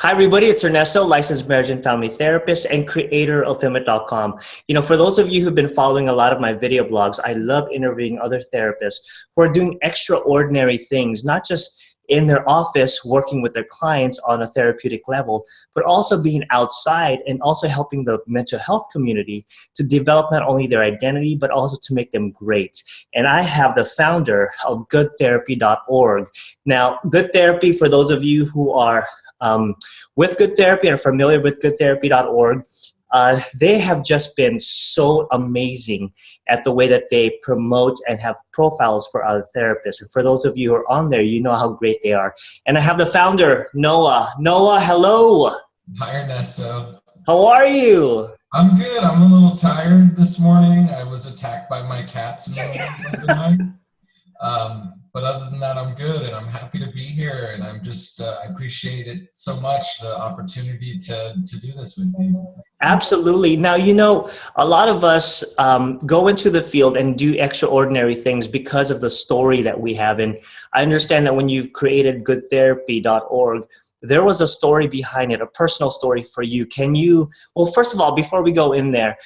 Hi, everybody. It's Ernesto, licensed marriage and family therapist and creator of FYLMIT.com. For those of you who've been following a lot of my video blogs, I love interviewing other therapists who are doing extraordinary things, not just in their office working with their clients on a therapeutic level, but also being outside and also helping the mental health community to develop not only their identity, but also to make them great. And I have the founder of GoodTherapy.org. Now, Good Therapy, for those of you who are with Good Therapy and are familiar with GoodTherapy.org, they have just been so amazing at the way that they promote and have profiles for other therapists. And for those of you who are on there, you know how great they are. And I have the founder, Noah. Noah, hello. Hi, Ernesto. How are you? I'm good. I'm a little tired this morning. I was attacked by my cats in the middle of the night. But other than that, I'm good, and I'm happy to be here. And I'm just, I appreciate it so much, the opportunity to do this with you. Absolutely. Now, a lot of us go into the field and do extraordinary things because of the story that we have. And I understand that when you've created GoodTherapy.org, there was a story behind it, a personal story for you. Can you, well, first of all, before we go in there,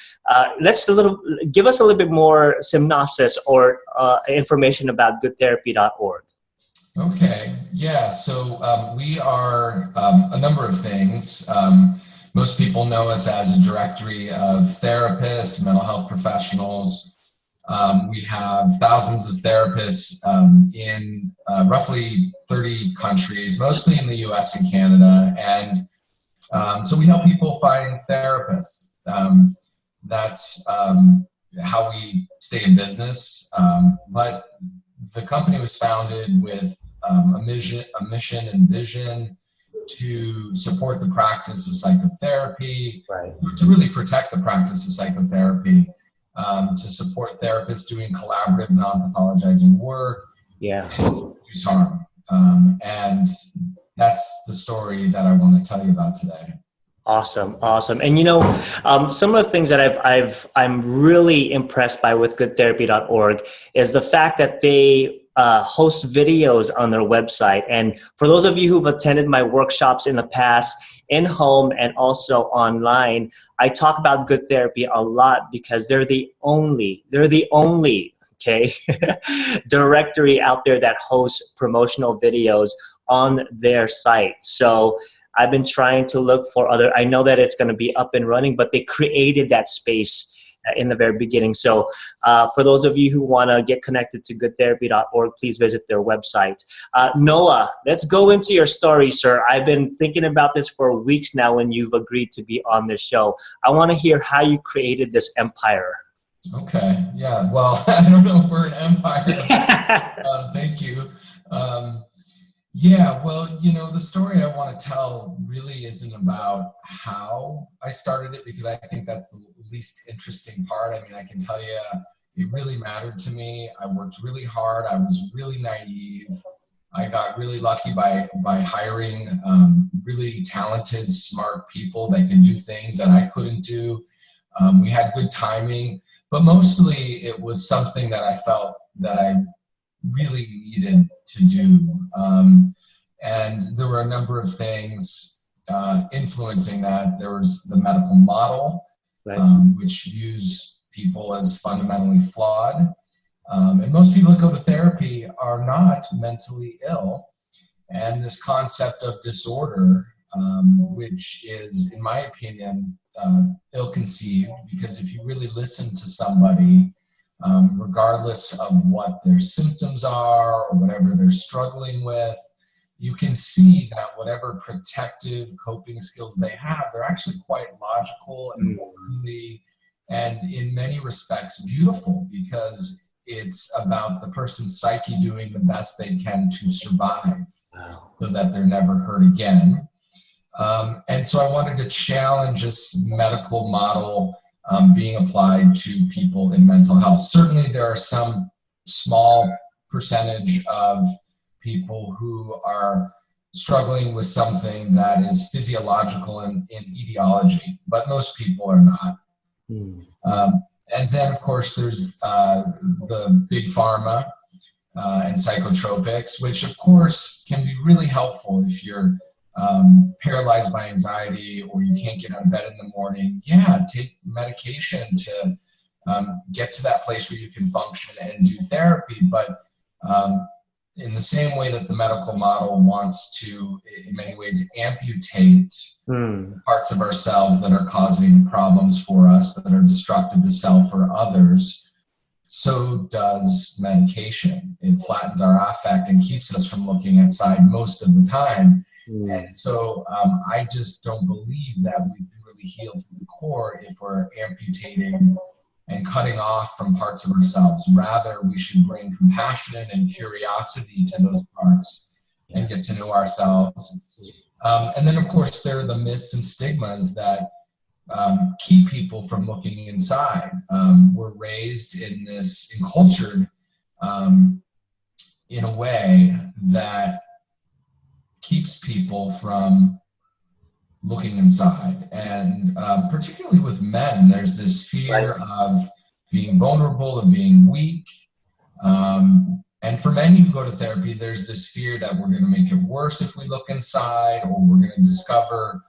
give us a little bit more synopsis or information about GoodTherapy.org. Okay. Yeah. So we are a number of things. Most people know us as a directory of therapists, mental health professionals. We have thousands of therapists in roughly 30 countries, mostly in the US and Canada. And so we help people find therapists. That's how we stay in business. But the company was founded with a mission and vision to support the practice of psychotherapy, right, to really protect the practice of psychotherapy, to support therapists doing collaborative, non-pathologizing work, yeah, and to reduce harm. And that's the story that I want to tell you about today. Awesome, awesome. And some of the things that I'm really impressed by with GoodTherapy.org is the fact that they host videos on their website. And for those of you who've attended my workshops in the past, in home and also online, I talk about Good Therapy a lot because they're the only okay, directory out there that hosts promotional videos on their site. So I've been trying to look for other, I know that it's going to be up and running, but they created that space in the very beginning. So for those of you who want to get connected to GoodTherapy.org, please visit their website. Noah, let's go into your story, sir. I've been thinking about this for weeks now when you've agreed to be on this show. I want to hear how you created this empire. Okay, yeah, well, I don't know if we're an empire. Thank you. Yeah, well, the story I want to tell really isn't about how I started it, because I think that's the least interesting part. I mean, I can tell you it really mattered to me. I worked really hard. I was really naive. I got really lucky by hiring really talented, smart people that can do things that I couldn't do. We had good timing, but mostly it was something that I felt that I really needed to do. And there were a number of things influencing that. There was the medical model, right, which views people as fundamentally flawed. And most people that go to therapy are not mentally ill. And this concept of disorder, which is, in my opinion, ill-conceived, because if you really listen to somebody, regardless of what their symptoms are or whatever they're struggling with, you can see that whatever protective coping skills they have, they're actually quite logical and orderly, and in many respects beautiful, because it's about the person's psyche doing the best they can to survive, so that they're never hurt again. And so I wanted to challenge this medical model being applied to people in mental health. Certainly there are some small percentage of people who are struggling with something that is physiological in etiology, but most people are not. And then, of course, there's the big pharma and psychotropics, which, of course, can be really helpful if you're paralyzed by anxiety, or you can't get out of bed in the morning, yeah, take medication to get to that place where you can function and do therapy. But in the same way that the medical model wants to, in many ways, amputate parts of ourselves that are causing problems for us, that are destructive to self or others, so does medication. It flattens our affect and keeps us from looking inside most of the time. And so I just don't believe that we really heal to the core if we're amputating and cutting off from parts of ourselves. Rather, we should bring compassion and curiosity to those parts and get to know ourselves. And then, of course, there are the myths and stigmas that keep people from looking inside. We're raised in this, and cultured in a way that keeps people from looking inside. And particularly with men, there's this fear of being vulnerable and being weak. And for many who go to therapy, there's this fear that we're going to make it worse if we look inside, or we're going to discover,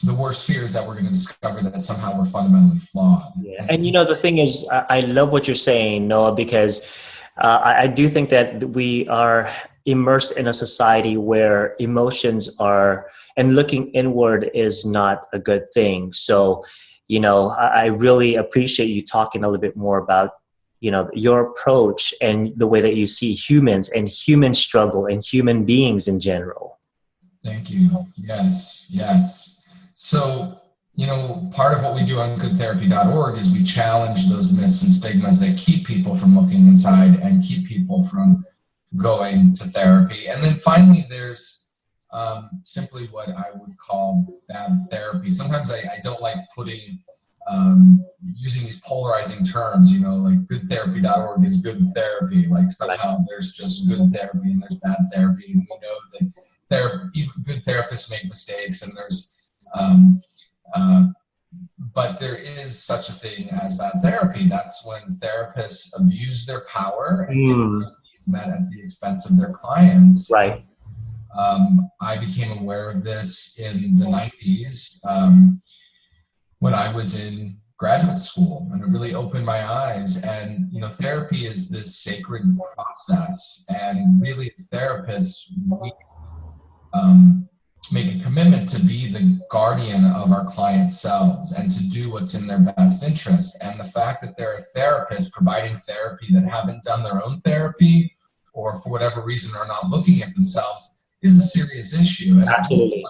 the worst fear is that we're going to discover that somehow we're fundamentally flawed. Yeah. And you know, the thing is, I love what you're saying, Noah, because I do think that we are immersed in a society where emotions are, and looking inward is not a good thing. So, you know, I really appreciate you talking a little bit more about, you know, your approach and the way that you see humans and human struggle and human beings in general. Thank you. Yes, yes. So, you know, part of what we do on GoodTherapy.org is we challenge those myths and stigmas that keep people from looking inside and keep people from going to therapy. And then finally, there's simply what I would call bad therapy. Sometimes I don't like putting, using these polarizing terms, you know, like GoodTherapy.org is good therapy. Like somehow there's just good therapy and there's bad therapy. And we know that even good therapists make mistakes, and there's but there is such a thing as bad therapy. That's when therapists abuse their power and get their needs met at the expense of their clients. Right. I became aware of this in the 90s when I was in graduate school, and it really opened my eyes. And, you know, therapy is this sacred process, and really as therapists, we make a commitment to be the guardian of our clients' selves and to do what's in their best interest. And the fact that there are therapists providing therapy that haven't done their own therapy, or for whatever reason are not looking at themselves, is a serious issue. And absolutely.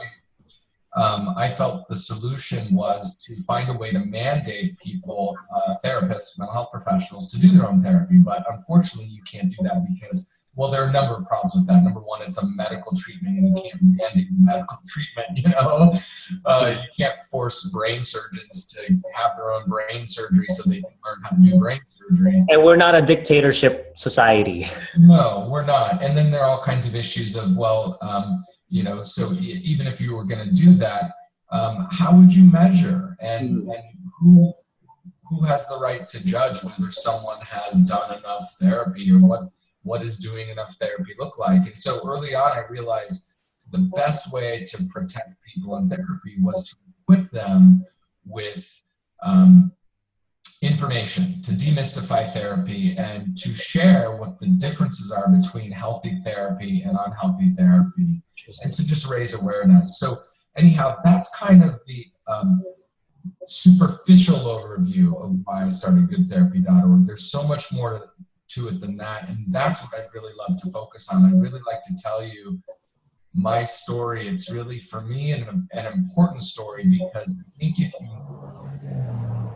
I felt the solution was to find a way to mandate people, therapists, mental health professionals, to do their own therapy. But unfortunately, you can't do that because, well, there are a number of problems with that. Number one, it's a medical treatment, and you can't mandate medical treatment, you know. You can't force brain surgeons to have their own brain surgery so they can learn how to do brain surgery. And we're not a dictatorship society. No, we're not. And then there are all kinds of issues of, well, you know, so even if you were going to do that, how would you measure? And who has the right to judge whether someone has done enough therapy, or what is doing enough therapy look like? And so early on, I realized the best way to protect people in therapy was to equip them with information, to demystify therapy, and to share what the differences are between healthy therapy and unhealthy therapy, and to just raise awareness. So anyhow, that's kind of the superficial overview of why I started GoodTherapy.org. There's so much more to it than that, and that's what I'd really love to focus on. I'd really like to tell you my story. It's really, for me, an important story, because I think if you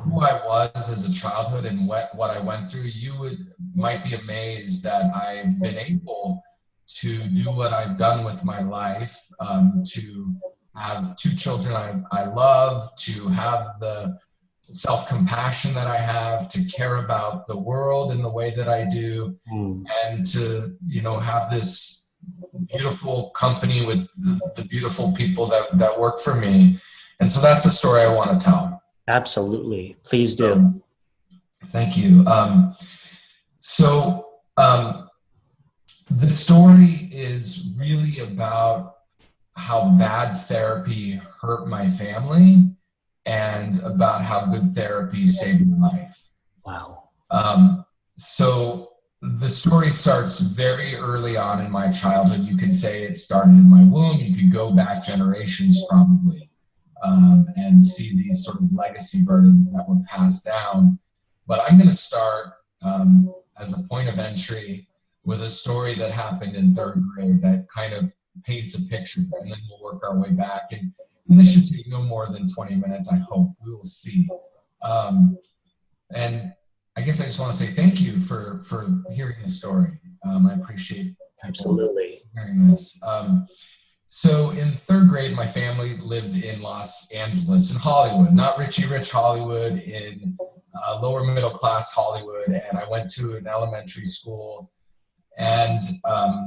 who I was as a childhood and what I went through, you might be amazed that I've been able to do what I've done with my life, to have 2 children I love, to have the self-compassion that I have, to care about the world in the way that I do, and to, you know, have this beautiful company with the beautiful people that work for me. And so that's a story I want to tell. Absolutely. Please do. The story is really about how bad therapy hurt my family and about how good therapy saved my life. Wow. So the story starts very early on in my childhood. You could say it started in my womb. You could go back generations probably, and see these sort of legacy burdens that were passed down. But I'm going to start as a point of entry with a story that happened in third grade that kind of paints a picture, and then we'll work our way back. And this should take no more than 20 minutes, I hope. We will see. And I guess I just want to say thank you for hearing the story. I appreciate Absolutely hearing this. So in third grade, my family lived in Los Angeles, in Hollywood, not Richie Rich Hollywood, in lower middle class Hollywood. And I went to an elementary school and a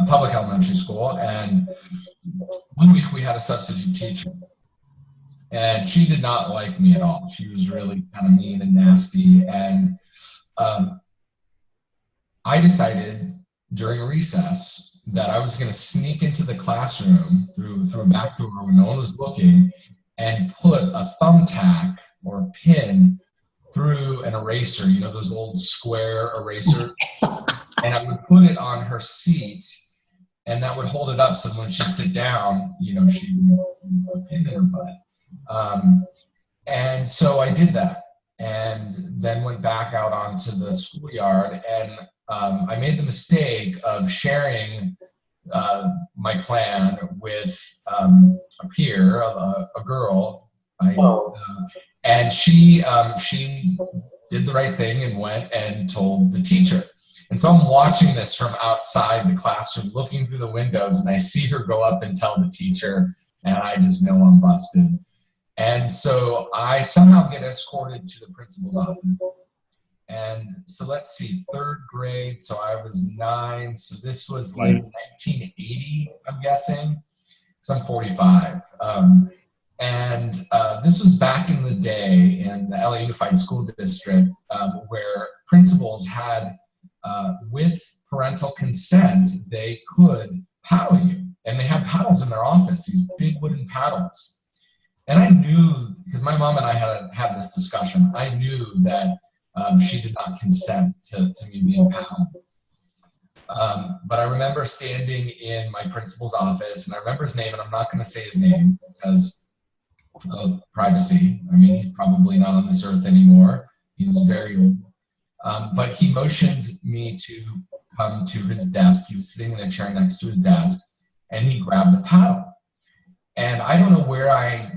public elementary school. And one week we had a substitute teacher. And she did not like me at all. She was really kind of mean and nasty. And I decided during recess that I was going to sneak into the classroom through a back door when no one was looking and put a thumbtack or a pin through an eraser, you know, those old square erasers. And I would put it on her seat, and that would hold it up so when she'd sit down, you know, she would put a pin in her butt. And so I did that, and then went back out onto the schoolyard, and I made the mistake of sharing my plan with a peer, a girl, and she did the right thing and went and told the teacher. And so I'm watching this from outside the classroom, looking through the windows, and I see her go up and tell the teacher, and I just know I'm busted. And so I somehow get escorted to the principal's office. And so let's see, third grade, so I was 9, so this was like 1980, I'm guessing, because I'm 45. And this was back in the day in the LA Unified School District, where principals had, with parental consent, they could paddle you. And they had paddles in their office, these big wooden paddles. And I knew, because my mom and I had this discussion, I knew that she did not consent to me being paddled. But I remember standing in my principal's office, and I remember his name, and I'm not going to say his name because of privacy. I mean, he's probably not on this earth anymore. He was very old. But he motioned me to come to his desk. He was sitting in a chair next to his desk, and he grabbed the paddle. And I don't know where I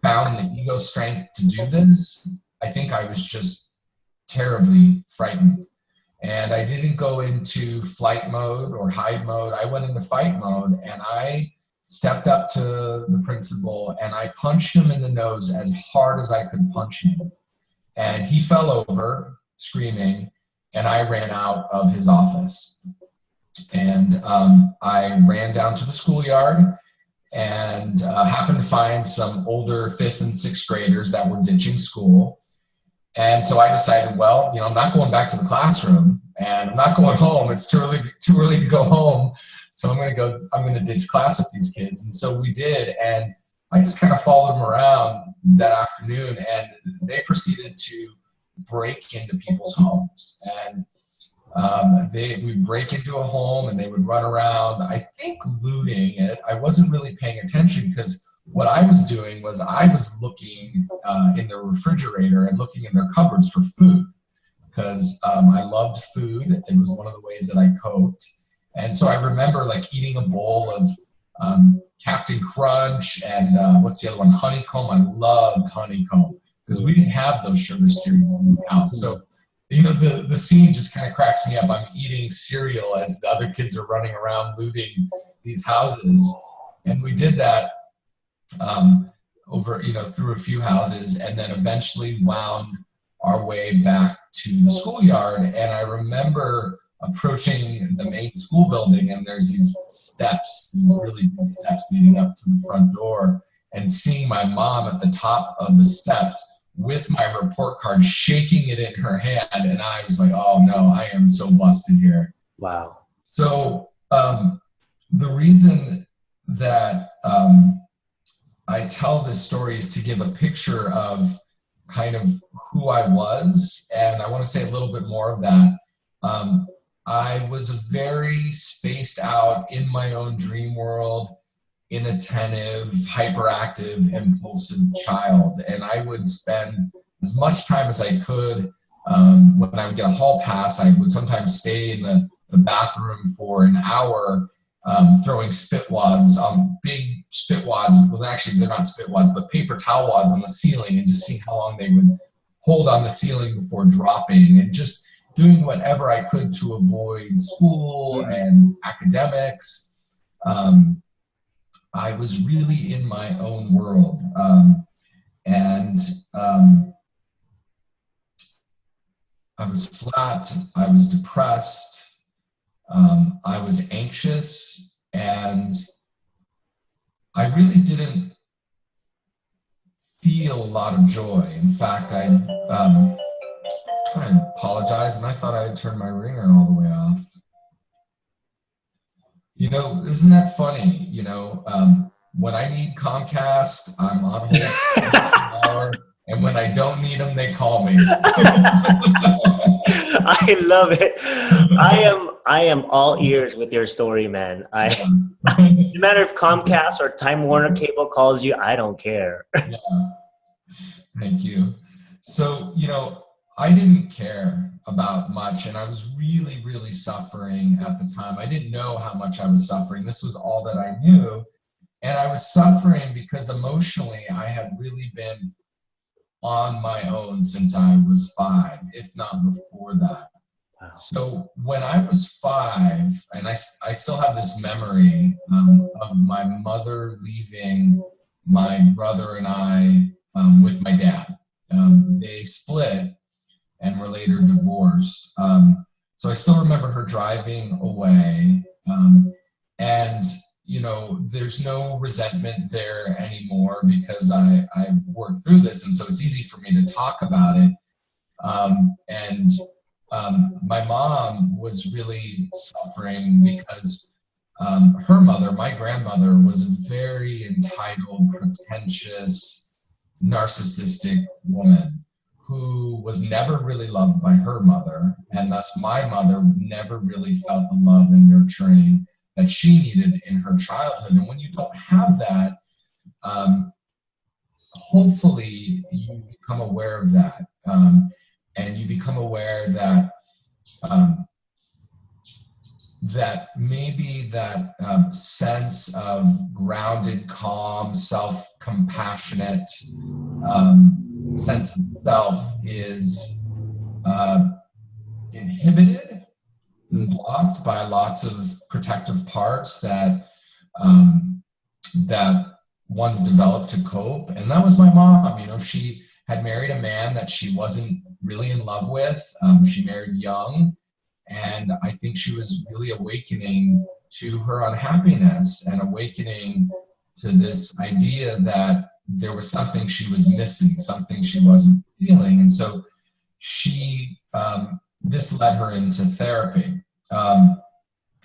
found the ego strength to do this. I think I was just terribly frightened. And I didn't go into flight mode or hide mode. I went into fight mode, and I stepped up to the principal and I punched him in the nose as hard as I could punch him. And he fell over screaming, and I ran out of his office. And I ran down to the schoolyard and happened to find some older 5th and 6th graders that were ditching school. And so I decided, well, you know, I'm not going back to the classroom, and I'm not going home. It's too early to go home. So I'm going to ditch class with these kids. And so we did. And I just kind of followed them around that afternoon, and they proceeded to break into people's homes. And we'd break into a home, and they would run around, I think looting it. I wasn't really paying attention, because what I was doing was I was looking in their refrigerator and looking in their cupboards for food, because I loved food. It was one of the ways that I coped. And so I remember like eating a bowl of Captain Crunch and what's the other one? Honeycomb. I loved honeycomb because we didn't have those sugar cereal in the house. So, you know, the scene just kind of cracks me up. I'm eating cereal as the other kids are running around looting these houses. And we did that over, you know, through a few houses, and then eventually wound our way back to the schoolyard. And I remember approaching the main school building, and there's these steps, these really big steps leading up to the front door, and seeing my mom at the top of the steps with my report card, shaking it in her hand. And I was like, oh no, I am so busted here. Wow. So the reason that I tell this story is to give a picture of kind of who I was, and I want to say a little bit more of that. I was a very spaced out, in my own dream world, inattentive, hyperactive, impulsive child, and I would spend as much time as I could. When I would get a hall pass, I would sometimes stay in the bathroom for an hour, throwing spit wads, big spit wads. Well, actually, they're not spit wads, but paper towel wads on the ceiling, and just seeing how long they would hold on the ceiling before dropping, and just doing whatever I could to avoid school and academics. I was really in my own world. And I was flat, I was depressed, I was anxious, and I really didn't feel a lot of joy. In fact, I apologize, and I thought I had turned my ringer all the way off. You know, isn't that funny? You know, when I need Comcast, I'm on hold for an hour, and when I don't need them, they call me. I love it. I am all ears with your story, man. No matter if Comcast or Time Warner Cable calls you, I don't care. Yeah. Thank you. So, you know, I didn't care about much, and I was really, really suffering at the time. I didn't know how much I was suffering. This was all that I knew. And I was suffering because emotionally I had really been on my own since I was 5, if not before that. Wow. So when I was 5, and I still have this memory of my mother leaving my brother and I with my dad. They split and were later divorced. So I still remember her driving away. And, you know, there's no resentment there anymore because I've worked through this. And so it's easy for me to talk about it. My mom was really suffering because her mother, my grandmother, was a very entitled, pretentious, narcissistic woman who was never really loved by her mother, and thus my mother never really felt the love and nurturing that she needed in her childhood. And when you don't have that, hopefully you become aware of that, and you become aware that that maybe that sense of grounded, calm, self-compassionate sense of self is inhibited, blocked by lots of protective parts that that one's developed to cope. And that was my mom. You know, she had married a man that she wasn't really in love with. She married young, and I think she was really awakening to her unhappiness and awakening to this idea that there was something she was missing, something she wasn't feeling. And so she, this led her into therapy. And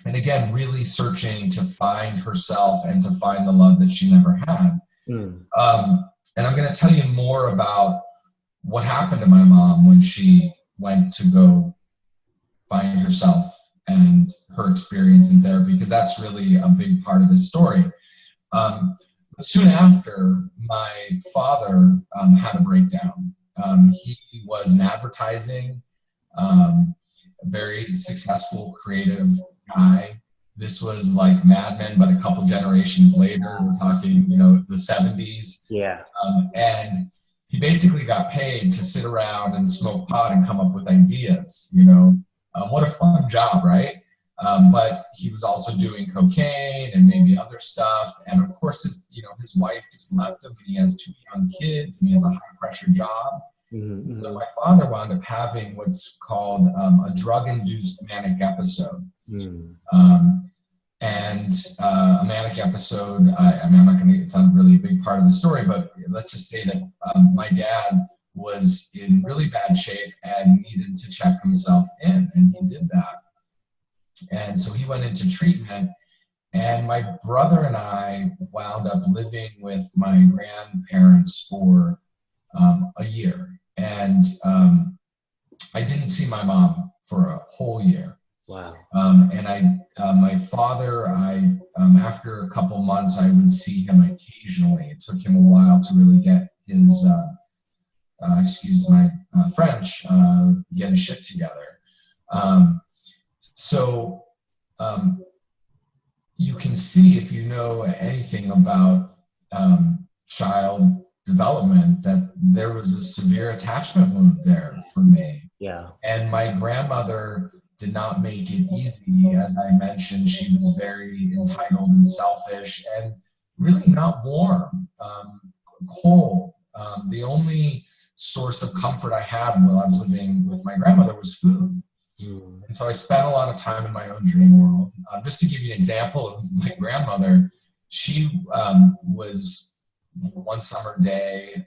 again, really searching to find herself and to find the love that she never had. And I'm going to tell you more about what happened to my mom when she went to go find herself and her experience in therapy, because that's really a big part of this story. Soon after, my father had a breakdown. He was in advertising, a very successful, creative guy. This was like Mad Men, but a couple generations later. We're talking, you know, the 70s. Yeah. And he basically got paid to sit around and smoke pot and come up with ideas, you know. What a fun job, right? But he was also doing cocaine and maybe other stuff. And of course, his wife just left him, and he has 2 young kids, and he has a high-pressure job. Mm-hmm. So my father wound up having what's called a drug-induced manic episode. Mm. A manic episode, I'm not going to, it's not really a big part of the story, but let's just say that my dad was in really bad shape and needed to check himself in, and he did that. And so he went into treatment, and my brother and I wound up living with my grandparents for a year. And I didn't see my mom for a whole year. Wow. My father, after a couple months, I would see him occasionally. It took him a while to really get his, excuse my French, get his shit together. You can see, if you know anything about child development, that there was a severe attachment wound there for me. Yeah. And my grandmother did not make it easy. As I mentioned, she was very entitled and selfish and really not warm, cold. The only source of comfort I had while I was living with my grandmother was food. And so I spent a lot of time in my own dream world. Just to give you an example of my grandmother, she was one summer day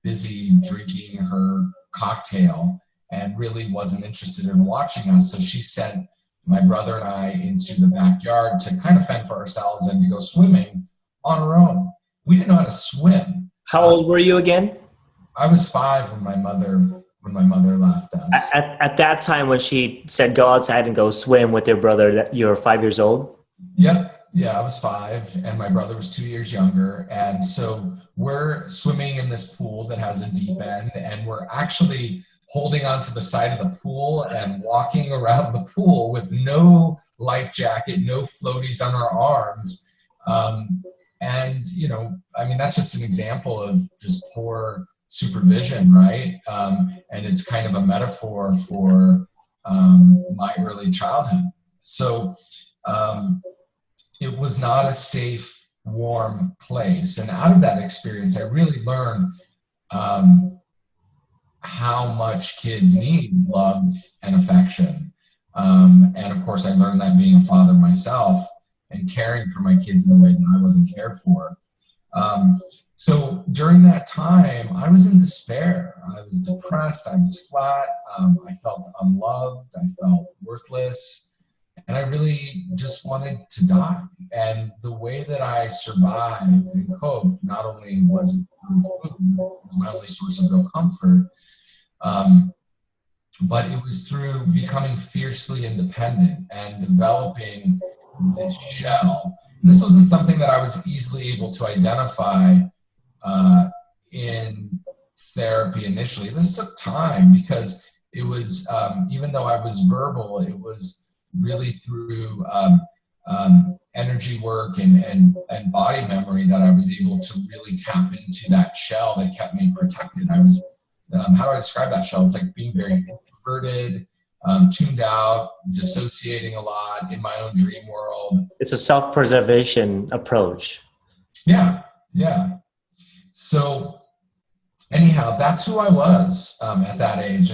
busy drinking her cocktail and really wasn't interested in watching us. So she sent my brother and I into the backyard to kind of fend for ourselves and to go swimming on our own. We didn't know how to swim. How old were you again? I was 5 when my mother left us. At that time when she said go outside and go swim with your brother, that you were 5 years old? Yep. Yeah, I was 5 and my brother was 2 years younger. And so we're swimming in this pool that has a deep end, and we're actually holding onto the side of the pool and walking around the pool with no life jacket, no floaties on our arms. And, you know, I mean, that's just an example of just poor supervision, right? And it's kind of a metaphor for my early childhood. So it was not a safe, warm place. And out of that experience, I really learned how much kids need love and affection. And of course, I learned that being a father myself and caring for my kids in the way that I wasn't cared for. So during that time, I was in despair. I was depressed. I was flat. I felt unloved. I felt worthless. And I really just wanted to die. And the way that I survived and coped, not only was it through food, it was my only source of real comfort, but it was through becoming fiercely independent and developing this shell. And this wasn't something that I was easily able to identify in therapy initially. This took time because it was, even though I was verbal, it was really through energy work and body memory that I was able to really tap into that shell that kept me protected. I was, how do I describe that shell? It's like being very introverted, tuned out, dissociating a lot in my own dream world. It's a self-preservation approach. Yeah, yeah. So anyhow, that's who I was at that age.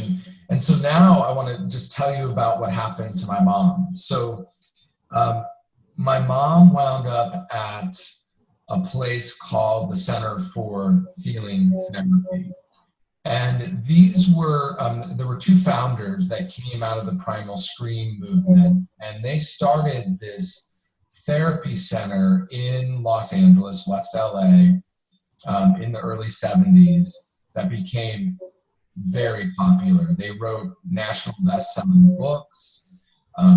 And so now I want to just tell you about what happened to my mom. So my mom wound up at a place called the Center for Feeling Therapy. And these were, there were 2 founders that came out of the Primal Scream movement, and they started this therapy center in Los Angeles, West LA, in the early 70s that became very popular. They wrote national best-selling books.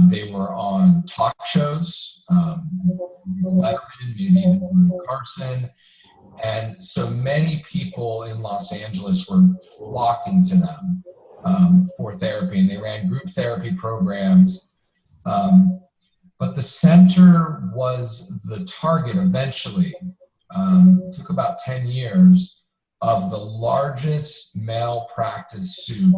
They were on talk shows, Letterman, maybe even Carson. And so many people in Los Angeles were flocking to them for therapy, and they ran group therapy programs. But the center was the target eventually. It took about 10 years of the largest malpractice suit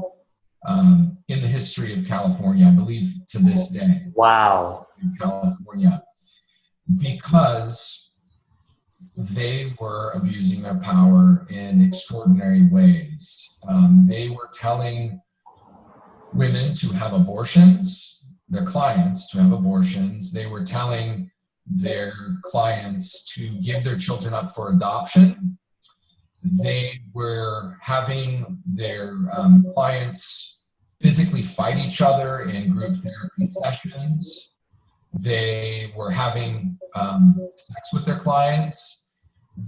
in the history of California, I believe to this day. Wow. In California, because they were abusing their power in extraordinary ways. They were telling women to have abortions, their clients to have abortions. They were telling their clients to give their children up for adoption. They were having their clients physically fight each other in group therapy sessions. They were having sex with their clients.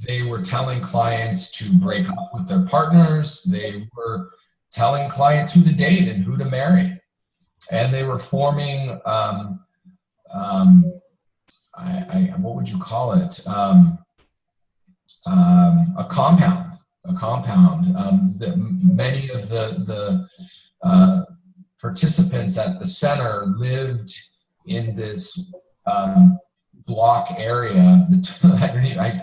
They were telling clients to break up with their partners. They were telling clients who to date and who to marry. And they were forming, what would you call it? A compound. Many of the participants at the center lived in this block area.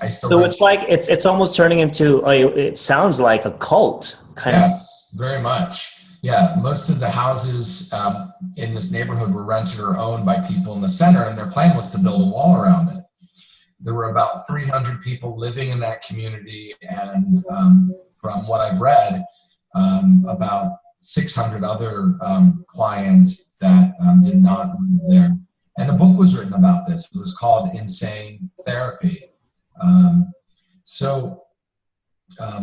I still. So it's like it's almost turning into. It sounds like a cult kind of. Yes, very much. Yeah, most of the houses in this neighborhood were rented or owned by people in the center, and their plan was to build a wall around it. There were about 300 people living in that community, and from what I've read, about 600 other clients that did not live there. And a book was written about this. It was called Insane Therapy.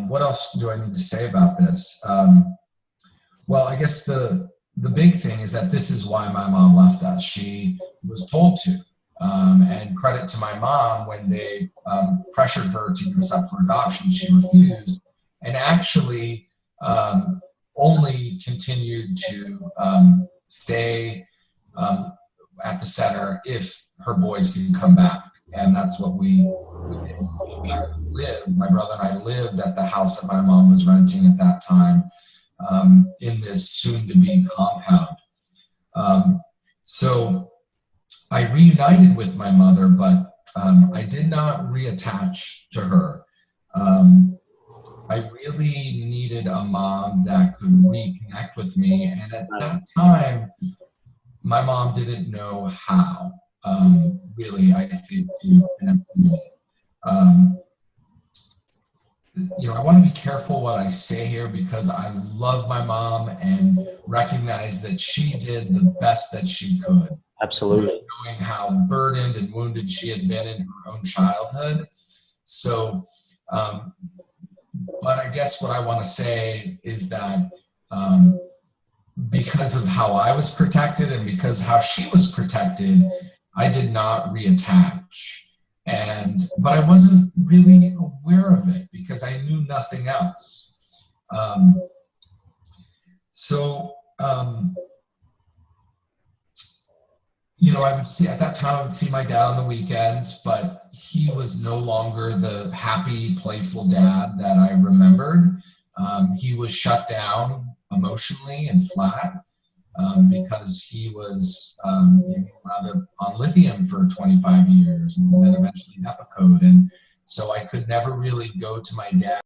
What else do I need to say about this? Well, I guess the big thing is that this is why my mom left us. She was told to. And credit to my mom, when they pressured her to give us up for adoption, she refused, and actually only continued to stay at the center if her boys can come back. And that's what we did. We lived, my brother and I lived at the house that my mom was renting at that time, in this soon-to-be compound. So I reunited with my mother, but I did not reattach to her. I really needed a mom that could reconnect with me, and at that time, my mom didn't know how, really, I think, to connect with me. I want to be careful what I say here, because I love my mom and recognize that she did the best that she could. Absolutely. Knowing how burdened and wounded she had been in her own childhood. So, but I guess what I want to say is that because of how I was protected and because how she was protected, I did not reattach. But I wasn't really aware of it because I knew nothing else. I would see, at that time, I would see my dad on the weekends, but he was no longer the happy, playful dad that I remembered. He was shut down emotionally and flat because he was on lithium for 25 years and then eventually Epicode. And so I could never really go to my dad